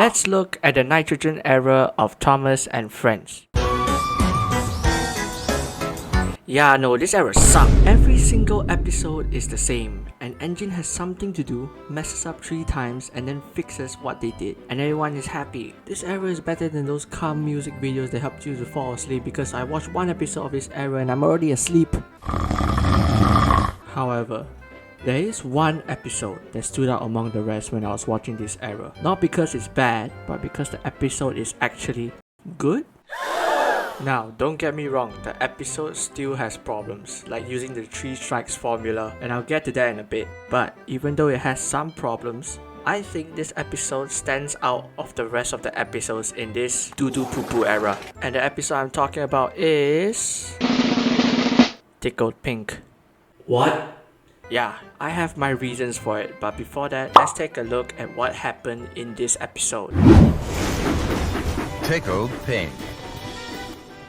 Let's look at the nitrogen era of Thomas and Friends. Yeah, no, this era sucked. Every single episode is the same. An engine has something to do, messes up 3 times, and then fixes what they did. And everyone is happy. This era is better than those calm music videos that helped you to fall asleep, because I watched 1 episode of this era and I'm already asleep. However, there is 1 episode that stood out among the rest when I was watching this era. Not because it's bad, but because the episode is actually good. Now, don't get me wrong, the episode still has problems, like using the 3 strikes formula, and I'll get to that in a bit. But even though it has some problems, I think this episode stands out of the rest of the episodes in this doo-doo poo-poo era. And the episode I'm talking about is... Tickled Pink. What? Yeah, I have my reasons for it, but before that, let's take a look at what happened in this episode. Tickled Pink.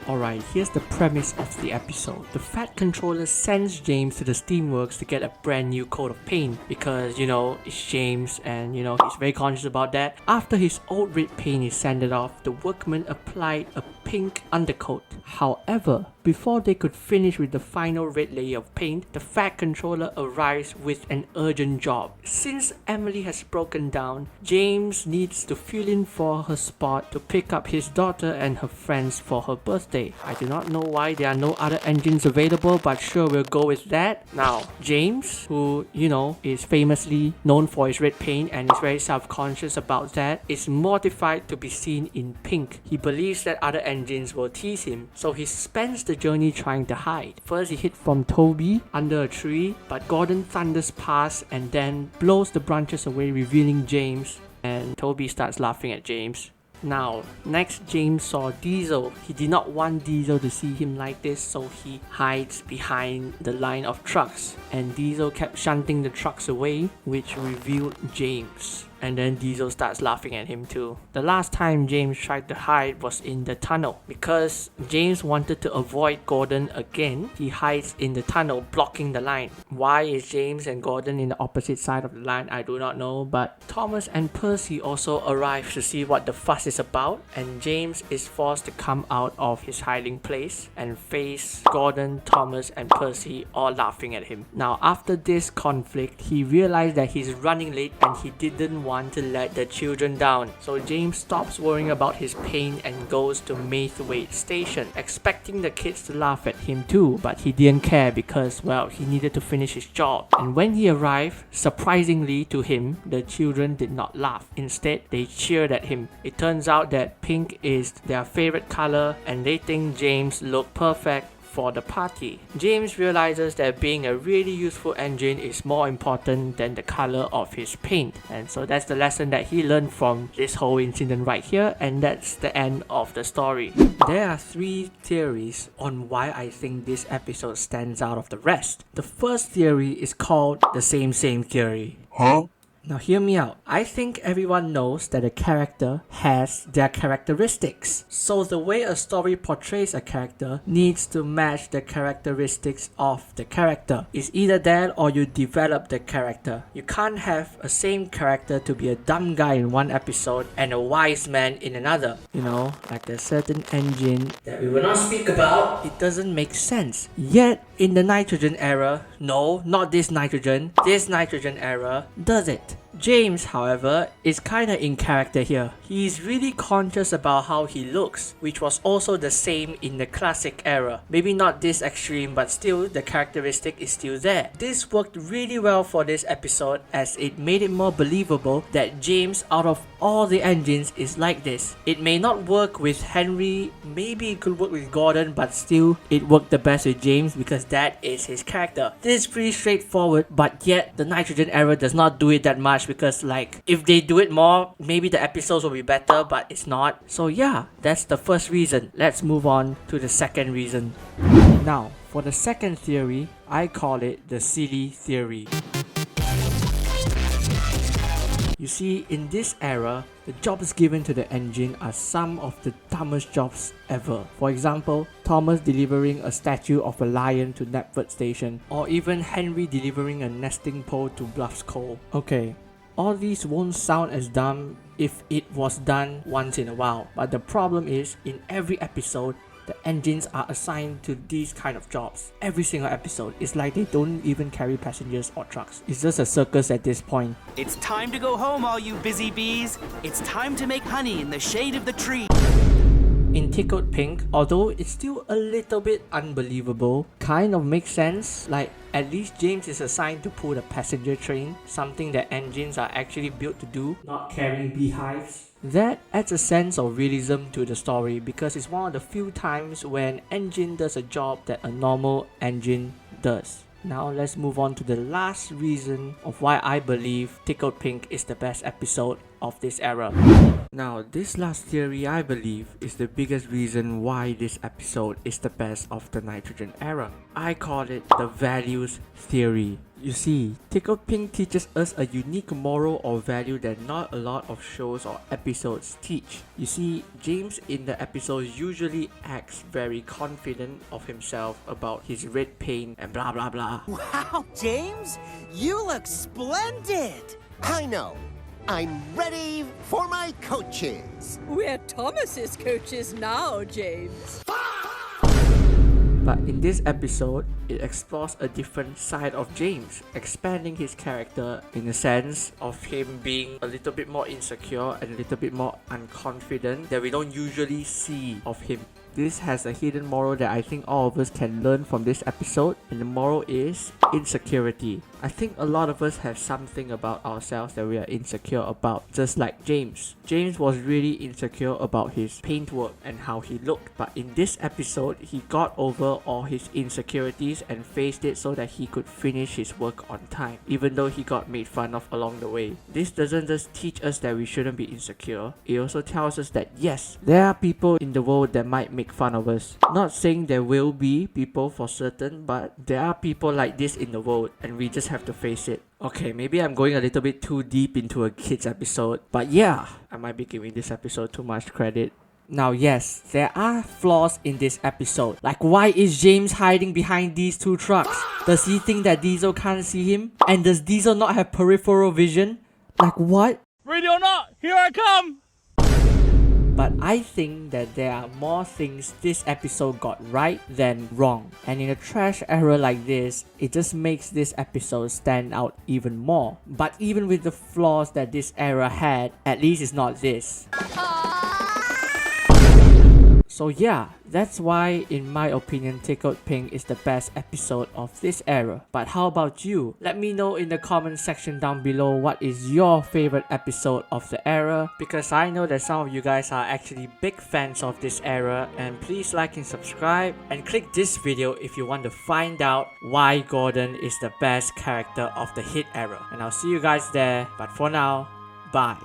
Alright, here's the premise of the episode. The Fat Controller sends James to the steamworks to get a brand new coat of paint because, it's James and, he's very conscious about that. After his old red paint is sanded off, the workmen applied a pink undercoat. However, before they could finish with the final red layer of paint, the Fat Controller arrives with an urgent job. Since Emily has broken down, James needs to fill in for her spot to pick up his daughter and her friends for her birthday. I do not know why there are no other engines available, but sure, we'll go with that. Now, James, who, is famously known for his red paint and is very self-conscious about that, is mortified to be seen in pink. He believes that other engines will tease him, so he spends the journey trying to hide. First, he hid from Toby under a tree, but Gordon thunders past and then blows the branches away, revealing James, and Toby starts laughing at James. Now, next James saw Diesel. He did not want Diesel to see him like this, so he hides behind the line of trucks, and Diesel kept shunting the trucks away, which revealed James. And then Diesel starts laughing at him too. The last time James tried to hide was in the tunnel. Because James wanted to avoid Gordon again, he hides in the tunnel, blocking the line. Why is James and Gordon in the opposite side of the line? I do not know, but Thomas and Percy also arrive to see what the fuss is about, and James is forced to come out of his hiding place and face Gordon, Thomas, and Percy all laughing at him. Now, after this conflict, he realized that he's running late and he didn't want to let the children down. So James stops worrying about his pain and goes to Maithwaite Station, expecting the kids to laugh at him too, but he didn't care because, well, he needed to finish his job. And when he arrived, surprisingly to him, the children did not laugh. Instead, they cheered at him. It turns out that pink is their favorite color and they think James looked perfect for the party. James realizes that being a really useful engine is more important than the color of his paint, and so that's the lesson that he learned from this whole incident right here, and that's the end of the story. There are 3 theories on why I think this episode stands out of the rest. The first theory is called the same theory. Huh? Now hear me out. I think everyone knows that a character has their characteristics. So the way a story portrays a character needs to match the characteristics of the character. It's either that or you develop the character. You can't have a same character to be a dumb guy in one episode and a wise man in another. Like a certain engine that we will not speak about. It doesn't make sense. Yet in the nitrogen era, no, not this nitrogen era does it. James, however, is kinda in character here. He's really conscious about how he looks, which was also the same in the classic era. Maybe not this extreme, but still the characteristic is still there. This worked really well for this episode as it made it more believable that James, out of all the engines, is like this. It may not work with Henry, maybe it could work with Gordon, but still it worked the best with James because that is his character. This is pretty straightforward, but yet the nitrogen era does not do it that much because if they do it more, maybe the episodes will be better, but it's not. So yeah, that's the first reason. Let's move on to the second reason. Now, for the second theory, I call it the silly theory. You see, in this era, the jobs given to the engine are some of the dumbest jobs ever. For example, Thomas delivering a statue of a lion to Knapford Station, or even Henry delivering a nesting pole to Bluff's Cove. Okay, all these won't sound as dumb if it was done once in a while, but the problem is, in every episode, the engines are assigned to these kind of jobs. Every single episode, it's like they don't even carry passengers or trucks. It's just a circus at this point. It's time to go home, all you busy bees. It's time to make honey in the shade of the tree. In Tickled Pink, although it's still a little bit unbelievable, kind of makes sense. Like, at least James is assigned to pull the passenger train, something that engines are actually built to do, not carrying beehives. That adds a sense of realism to the story because it's one of the few times when an engine does a job that a normal engine does. Now let's move on to the last reason of why I believe Tickled Pink is the best episode of this era. Now, this last theory I believe is the biggest reason why this episode is the best of the Nitrogen era. I call it the values theory. You see, Tickled Pink teaches us a unique moral or value that not a lot of shows or episodes teach. You see, James in the episode usually acts very confident of himself about his red paint and blah blah blah. Wow, James, you look splendid. I know. I'm ready for my coaches. We're Thomas's coaches now, James. But in this episode, it explores a different side of James, expanding his character in the sense of him being a little bit more insecure and a little bit more unconfident that we don't usually see of him. This has a hidden moral that I think all of us can learn from this episode, and the moral is insecurity. I think a lot of us have something about ourselves that we are insecure about, just like James. James was really insecure about his paintwork and how he looked, but in this episode, he got over all his insecurities and faced it so that he could finish his work on time, even though he got made fun of along the way. This doesn't just teach us that we shouldn't be insecure, it also tells us that yes, there are people in the world that might make fun of us. Not saying there will be people for certain, but there are people like this in the world and we just have to face it. Okay, maybe I'm going a little bit too deep into a kids episode, but yeah, I might be giving this episode too much credit. Now yes, there are flaws in this episode. Like, why is James hiding behind these two trucks? Does he think that Diesel can't see him? And does Diesel not have peripheral vision? Like what? Ready or not, here I come! But I think that there are more things this episode got right than wrong. And in a trash era like this, it just makes this episode stand out even more. But even with the flaws that this era had, at least it's not this. So yeah, that's why in my opinion Tickled Pink is the best episode of this era. But how about you? Let me know in the comment section down below what is your favorite episode of the era, because I know that some of you guys are actually big fans of this era. And please like and subscribe and click this video if you want to find out why Gordon is the best character of the hit era. And I'll see you guys there, but for now, bye.